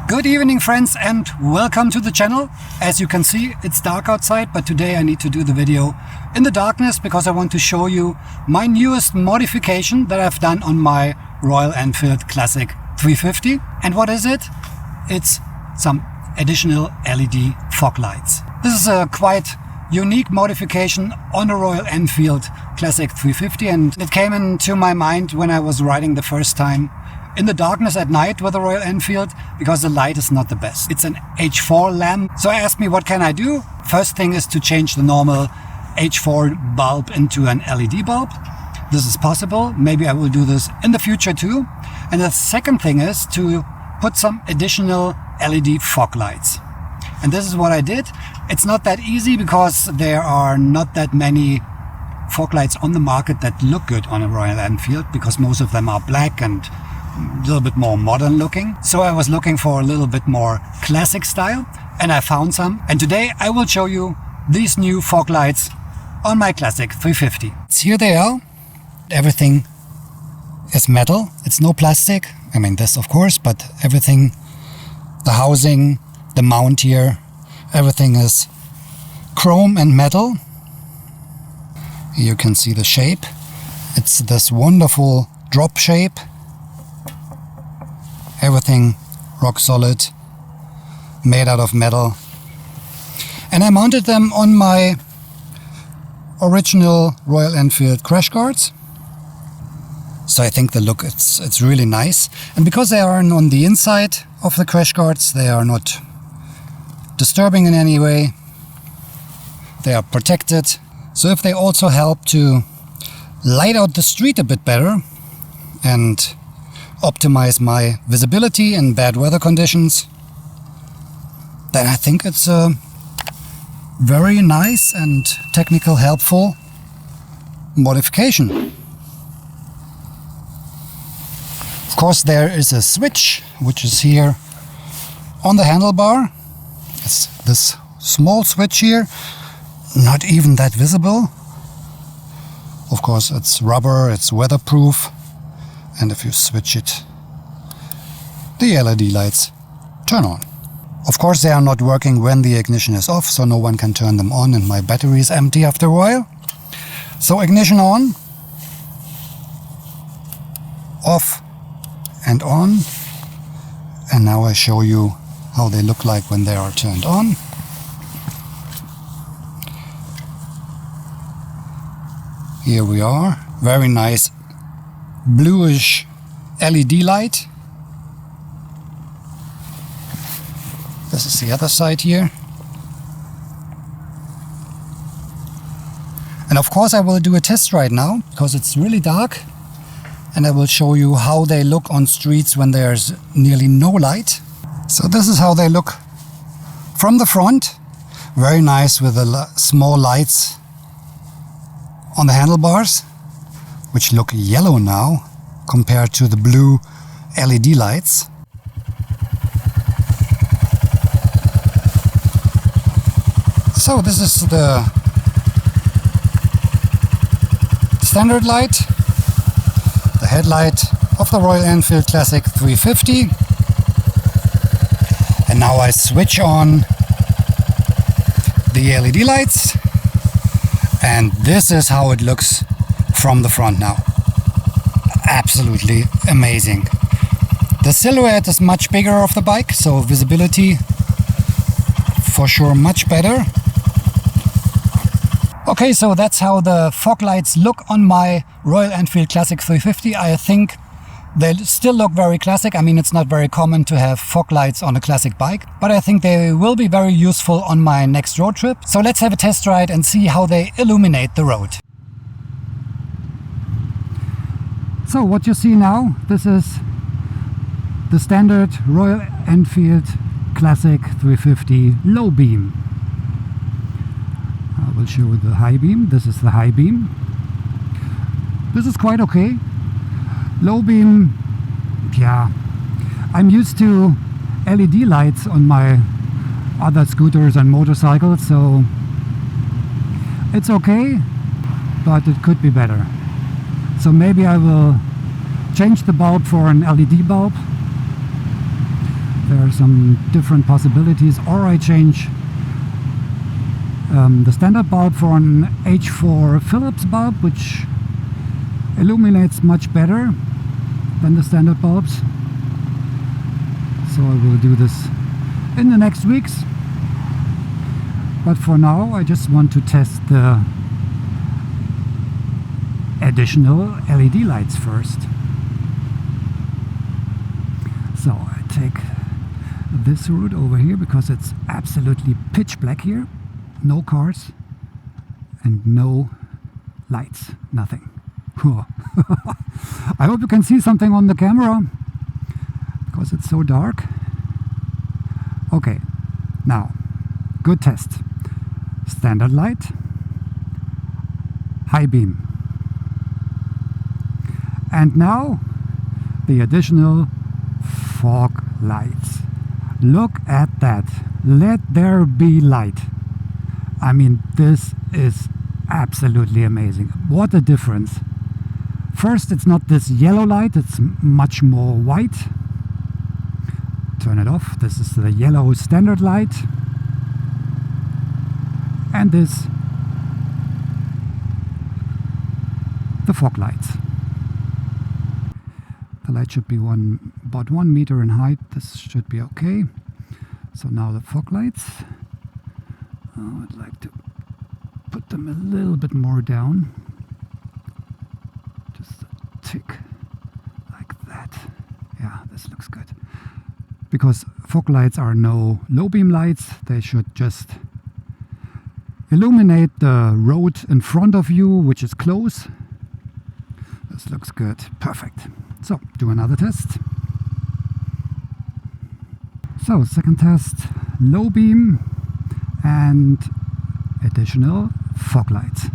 Good evening, friends, and welcome to the channel. As you can see, it's dark outside, but today I need to do the video in the darkness because I want to show you my newest modification that I've done on my Royal Enfield Classic 350. And what is it? It's some additional LED fog lights. This is a quite unique modification on a Royal Enfield Classic 350, and it came into my mind when I was riding the first time in the darkness at night with a Royal Enfield, because the light is not the best. It's an H4 lamp. So I asked me, what can I do? First thing is to change the normal H4 bulb into an LED bulb. This is possible. Maybe I will do this in the future too. And the second thing is to put some additional LED fog lights. And this is what I did. It's not that easy because there are not that many fog lights on the market that look good on a Royal Enfield, because most of them are black and a little bit more modern looking. So I was looking for a little bit more classic style, and I found some. And today I will show you these new fog lights on my Classic 350. Here they are. Everything is metal. It's no plastic. I mean, this of course, but everything, the housing, the mount here, everything is chrome and metal. You can see the shape. It's this wonderful drop shape. Everything rock solid, made out of metal. And I mounted them on my original Royal Enfield crash guards. So I think the look, it's really nice. And because they are on the inside of the crash guards, they are not disturbing in any way. They are protected. So if they also help to light out the street a bit better and optimize my visibility in bad weather conditions, then I think it's a very nice and technical helpful modification. Of course, there is a switch which is here on the handlebar. It's this small switch here, not even that visible. Of course, it's rubber, it's weatherproof. And if you switch it, the LED lights turn on. Of course, they are not working when the ignition is off, so no one can turn them on, and my battery is empty after a while. So ignition on, off and on. And now I show you how they look like when they are turned on. Here we are, very nice bluish LED light. This is the other side here. And of course I will do a test right now because it's really dark, and I will show you how they look on streets when there's nearly no light. So this is how they look from the front. Very nice with the small lights on the handlebars, which look yellow now compared to the blue LED lights. So this is the standard light, the headlight of the Royal Enfield Classic 350. And now I switch on the LED lights, and this is how it looks from the front now. Absolutely amazing. The silhouette is much bigger of the bike, so visibility for sure much better. Okay, so that's how the fog lights look on my Royal Enfield Classic 350. I think they still look very classic. I mean, it's not very common to have fog lights on a classic bike, but I think they will be very useful on my next road trip. So let's have a test ride and see how they illuminate the road. So what you see now, this is the standard Royal Enfield Classic 350 low beam. I will show you the high beam. This is the high beam. This is quite okay. Low beam, yeah, I'm used to LED lights on my other scooters and motorcycles, so it's okay, but it could be better. So maybe I will change the bulb for an LED bulb. There are some different possibilities, or I change the standard bulb for an H4 Philips bulb, which illuminates much better than the standard bulbs. So I will do this in the next weeks. But for now, I just want to test the additional LED lights first. So I take this route over here because it's absolutely pitch black here. No cars and no lights, nothing. I hope you can see something on the camera because it's so dark. Okay, now, good test. Standard light, high beam. And now the additional fog lights. Look at that. Let there be light. I mean, this is absolutely amazing. What a difference. First, it's not this yellow light, it's much more white. Turn it off. This is the yellow standard light. And this, the fog lights. The light should be about 1 meter in height. This should be okay. So now the fog lights. I'd like to put them a little bit more down. Just a tick like that. Yeah, this looks good. Because fog lights are no low beam lights. They should just illuminate the road in front of you, which is close. This looks good. Perfect. So, do another test. So, second test, low beam and additional fog lights.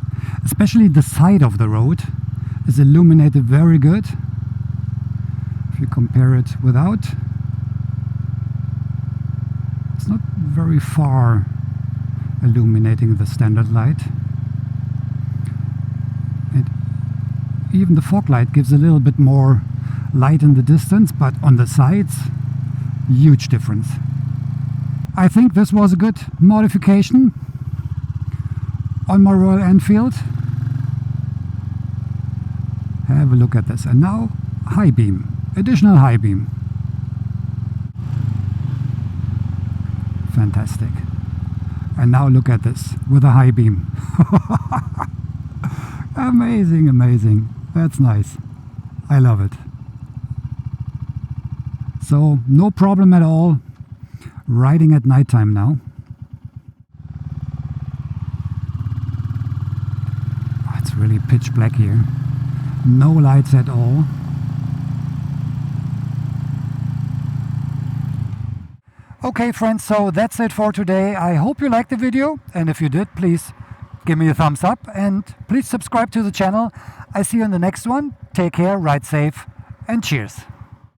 Especially the side of the road is illuminated very good. If you compare it without, it's not very far illuminating the standard light. And even the fog light gives a little bit more light in the distance, but on the sides, huge difference. I think this was a good modification on my Royal Enfield. Have a look at this. And now high beam, additional high beam. Fantastic. And now look at this with a high beam. Amazing, amazing. That's nice. I love it. So no problem at all riding at nighttime now. Oh, it's really pitch black here. No lights at all. Okay friends, so that's it for today. I hope you liked the video, and if you did, please give me a thumbs up and please subscribe to the channel. I see you in the next one. Take care, ride safe, and cheers.